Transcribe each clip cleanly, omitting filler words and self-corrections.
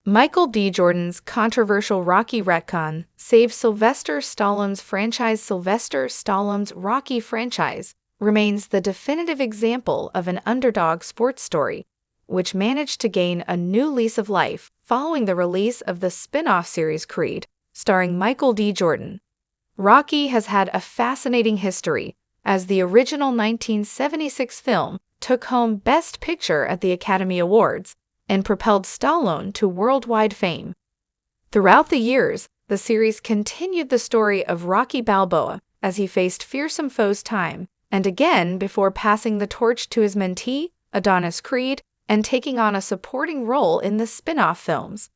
Michael D. Jordan's controversial Rocky retcon saved Sylvester Stallone's franchise. Sylvester Stallone's Rocky franchise remains the definitive example of an underdog sports story, which managed to gain a new lease of life following the release of the spin-off series Creed, starring Michael D. Jordan. Rocky has had a fascinating history, as the original 1976 film took home Best Picture at the Academy Awards and propelled Stallone to worldwide fame. Throughout the years, the series continued the story of Rocky Balboa as he faced fearsome foes time and again before passing the torch to his mentee, Adonis Creed, and taking on a supporting role in the spin-off films.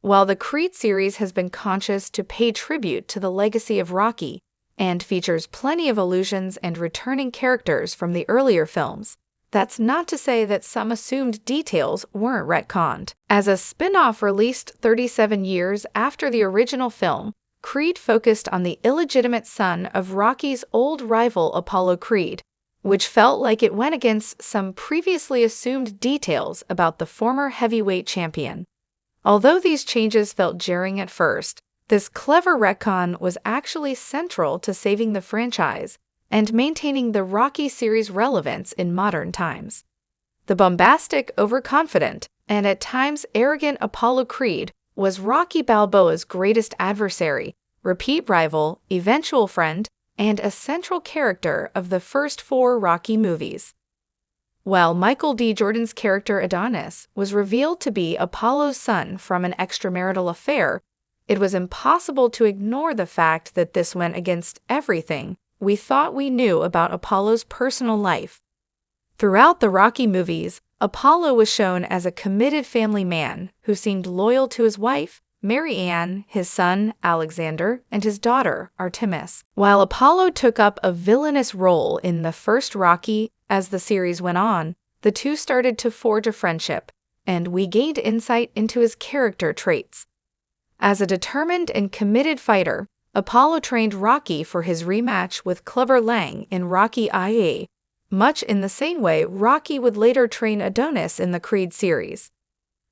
While the Creed series has been conscious to pay tribute to the legacy of Rocky and features plenty of allusions and returning characters from the earlier films, that's not to say that some assumed details weren't retconned. As a spin-off released 37 years after the original film, Creed focused on the illegitimate son of Rocky's old rival Apollo Creed, which felt like it went against some previously assumed details about the former heavyweight champion. Although these changes felt jarring at first, this clever retcon was actually central to saving the franchise and maintaining the Rocky series' relevance in modern times. The bombastic, overconfident, and at times arrogant Apollo Creed was Rocky Balboa's greatest adversary, repeat rival, eventual friend, and a central character of the first 4 Rocky movies. While Michael D. Jordan's character Adonis was revealed to be Apollo's son from an extramarital affair, it was impossible to ignore the fact that this went against everything we thought we knew about Apollo's personal life. Throughout the Rocky movies, Apollo was shown as a committed family man who seemed loyal to his wife, Mary Ann, his son, Alexander, and his daughter, Artemis. While Apollo took up a villainous role in the first Rocky, as the series went on, the two started to forge a friendship, and we gained insight into his character traits. As a determined and committed fighter, Apollo trained Rocky for his rematch with Clubber Lang in Rocky IA, much in the same way Rocky would later train Adonis in the Creed series.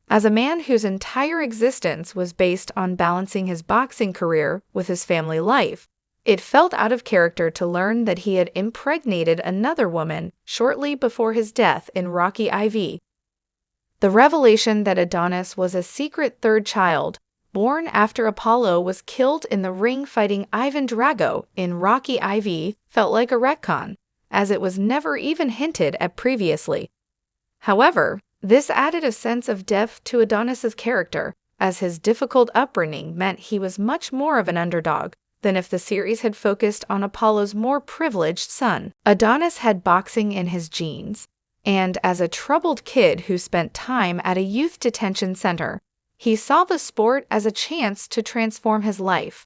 As a man whose entire existence was based on balancing his boxing career with his family life, it felt out of character to learn that he had impregnated another woman shortly before his death in Rocky IV. The revelation that Adonis was a secret third child, born after Apollo was killed in the ring fighting Ivan Drago in Rocky IV, felt like a retcon, as it was never even hinted at previously. However, this added a sense of depth to Adonis's character, as his difficult upbringing meant he was much more of an underdog than if the series had focused on Apollo's more privileged son. Adonis had boxing in his genes, and as a troubled kid who spent time at a youth detention center, he saw the sport as a chance to transform his life.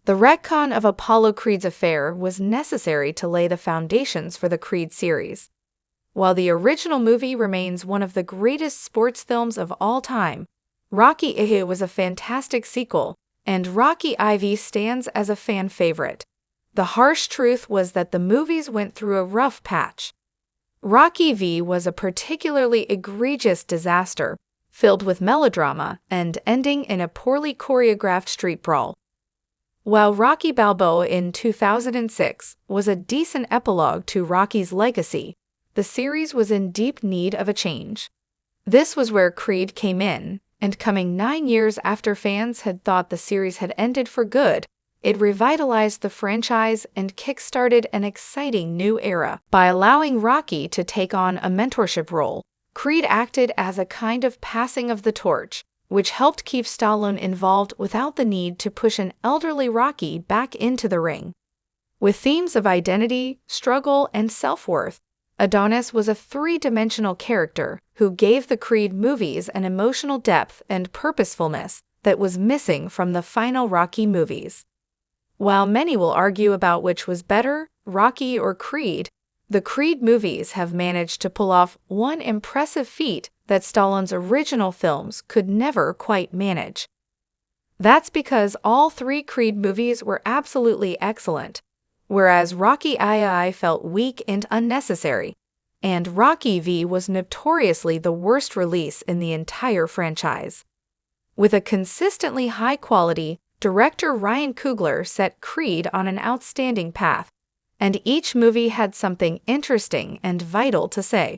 The retcon of Apollo Creed's affair was necessary to lay the foundations for the Creed series. While the original movie remains one of the greatest sports films of all time, Rocky IV was a fantastic sequel, and Rocky IV stands as a fan favorite. The harsh truth was that the movies went through a rough patch. Rocky V was a particularly egregious disaster, filled with melodrama and ending in a poorly choreographed street brawl. While Rocky Balboa in 2006 was a decent epilogue to Rocky's legacy, the series was in deep need of a change. This was where Creed came in, and coming 9 years after fans had thought the series had ended for good, it revitalized the franchise and kick-started an exciting new era. By allowing Rocky to take on a mentorship role, Creed acted as a kind of passing of the torch, which helped keep Stallone involved without the need to push an elderly Rocky back into the ring. With themes of identity, struggle, and self-worth, Adonis was a three-dimensional character who gave the Creed movies an emotional depth and purposefulness that was missing from the final Rocky movies. While many will argue about which was better, Rocky or Creed, the Creed movies have managed to pull off one impressive feat that Stallone's original films could never quite manage. That's because all 3 Creed movies were absolutely excellent, whereas Rocky II felt weak and unnecessary, and Rocky V was notoriously the worst release in the entire franchise. With a consistently high quality, director Ryan Coogler set Creed on an outstanding path, and each movie had something interesting and vital to say.